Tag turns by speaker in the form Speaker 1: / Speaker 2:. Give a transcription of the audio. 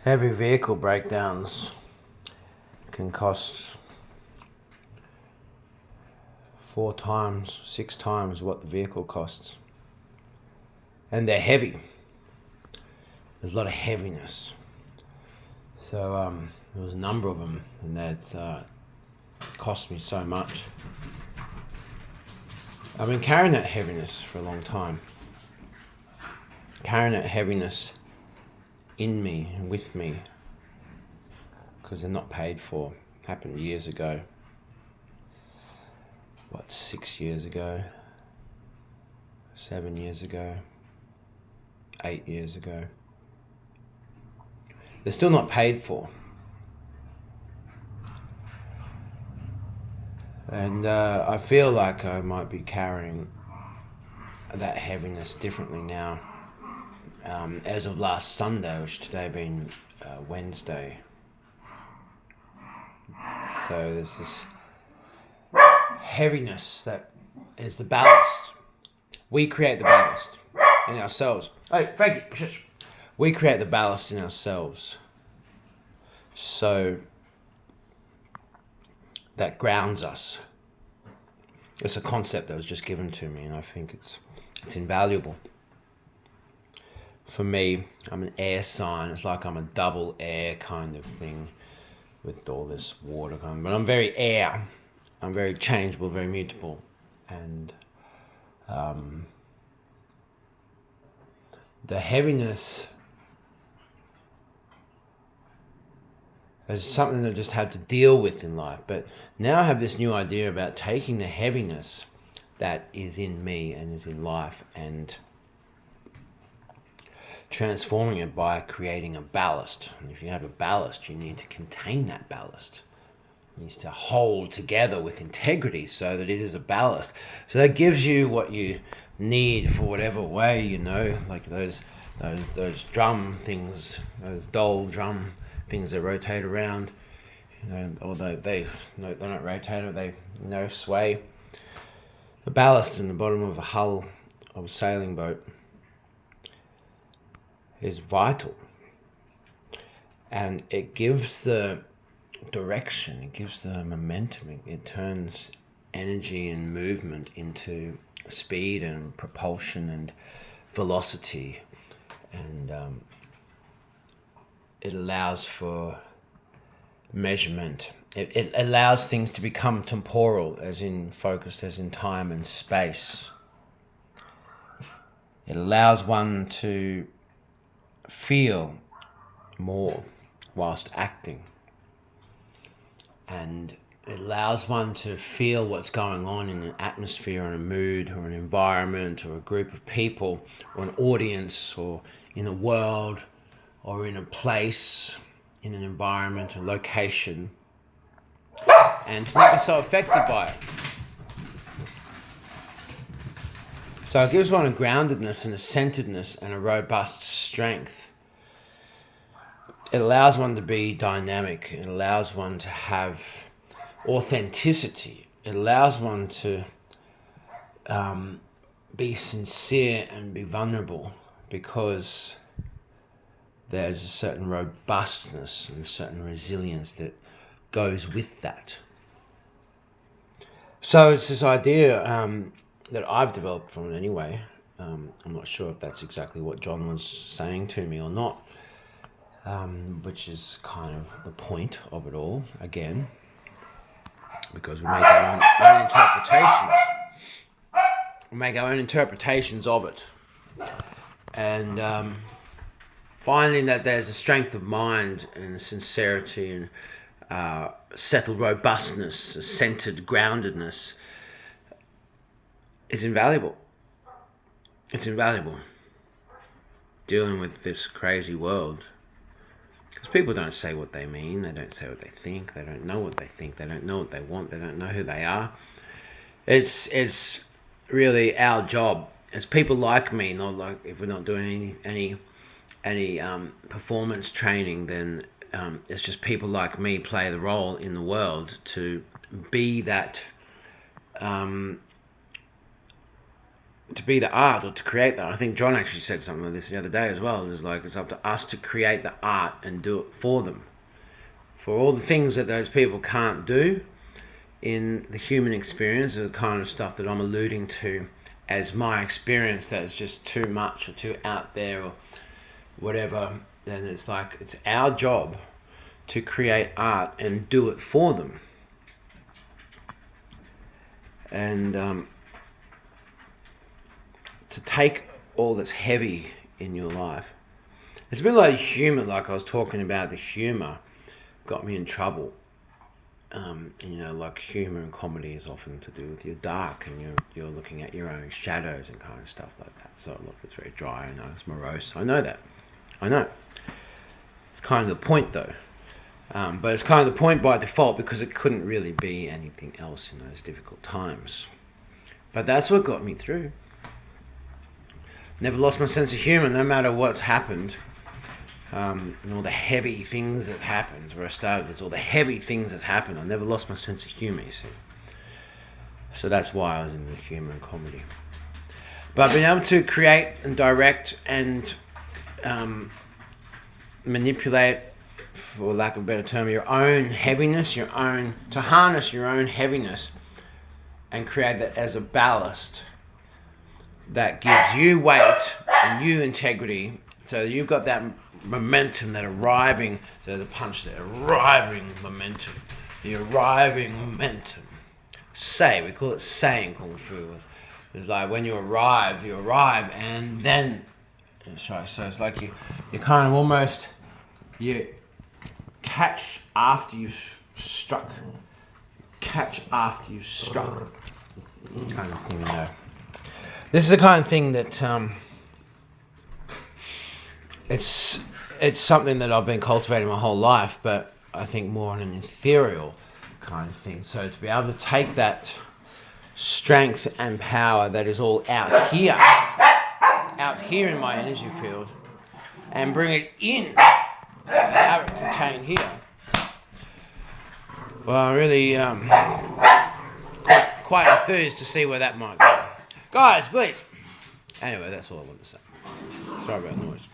Speaker 1: Heavy vehicle breakdowns can cost 4 times, 6 times what the vehicle costs. And they're heavy. There's a lot of heaviness. So there was a number of them, and that's cost me so much. I've been carrying that heaviness for a long time. Carrying that heaviness in me and with me, because they're not paid for. Happened years ago. 6 years ago? 7 years ago? 8 years ago? They're still not paid for. And I feel like I might be carrying that heaviness differently now. As of last Sunday, which today being Wednesday. So there's this heaviness that is the ballast. We create the ballast in ourselves. Hey, Frankie, shush. We create the ballast in ourselves. So that grounds us. It's a concept that was just given to me, and I think it's invaluable. For me, I'm an air sign. It's like I'm a double air kind of thing with all this water going. But I'm very air. I'm very changeable, very mutable. And the heaviness is something that I just had to deal with in life. But now I have this new idea about taking the heaviness that is in me and is in life and transforming it by creating a ballast. And if you have a ballast, you need to contain that ballast. It needs to hold together with integrity so that it is a ballast. So that gives you what you need for whatever way, like those drum things, those doll drum things that rotate around, although they're not rotated, they sway. The ballast in the bottom of a hull of a sailing boat is vital, and it gives the direction, it gives the momentum, it turns energy and movement into speed and propulsion and velocity, and it allows for measurement. It allows things to become temporal, as in focused, as in time and space. It allows one to feel more whilst acting, and it allows one to feel what's going on in an atmosphere or a mood or an environment or a group of people or an audience or in a world or in a place, in an environment, a location, and to not be so affected by it. So it gives one a groundedness and a centeredness and a robust strength. It allows one to be dynamic. It allows one to have authenticity. It allows one to be sincere and be vulnerable, because there's a certain robustness and a certain resilience that goes with that. So it's this idea that I've developed from it anyway. I'm not sure if that's exactly what John was saying to me or not, which is kind of the point of it all, again, because we make our own interpretations. We make our own interpretations of it. And finding that there's a strength of mind and a sincerity and settled robustness, a centered groundedness is invaluable. It's invaluable. Dealing with this crazy world. Because people don't say what they mean, they don't say what they think, they don't know what they think, they don't know what they want, they don't know who they are. It's really our job as people like me, not like if we're not doing any performance training, then it's just people like me play the role in the world to be that to be the art or to create that. I think John actually said something like this the other day as well. It's like it's up to us to create the art and do it for them. For all the things that those people can't do in the human experience, the kind of stuff that I'm alluding to as my experience that is just too much or too out there or whatever, then it's like it's our job to create art and do it for them. And to take all that's heavy in your life. It's a bit like humor, like I was talking about. The humor got me in trouble. Like humor and comedy is often to do with your dark, and you're looking at your own shadows and kind of stuff like that. So look, it's very dry. I know it's morose. I know that. I know. It's kind of the point, though. But it's kind of the point by default because it couldn't really be anything else in those difficult times. But that's what got me through. Never lost my sense of humor, no matter what's happened. And all the heavy things that happened, where I started this, all the heavy things that happened, I never lost my sense of humor, you see. So that's why I was in the humor and comedy. But being able to create and direct and manipulate, for lack of a better term, your own heaviness, to harness your own heaviness and create that as a ballast that gives you weight and you integrity, so that you've got that momentum, that arriving, so there's a punch there, arriving momentum, the arriving momentum. We call it saying Kung Fu. It's like when you arrive and then, sorry, so it's like you kind of almost, you catch after you've struck, kind of thing, you know. This is the kind of thing that it's something that I've been cultivating my whole life, but I think more on an ethereal kind of thing. So to be able to take that strength and power that is all out here in my energy field, and bring it in and have it contained here. Well, I'm really quite enthused to see where that might go. Guys, please. Anyway, that's all I want to say. Sorry about the noise.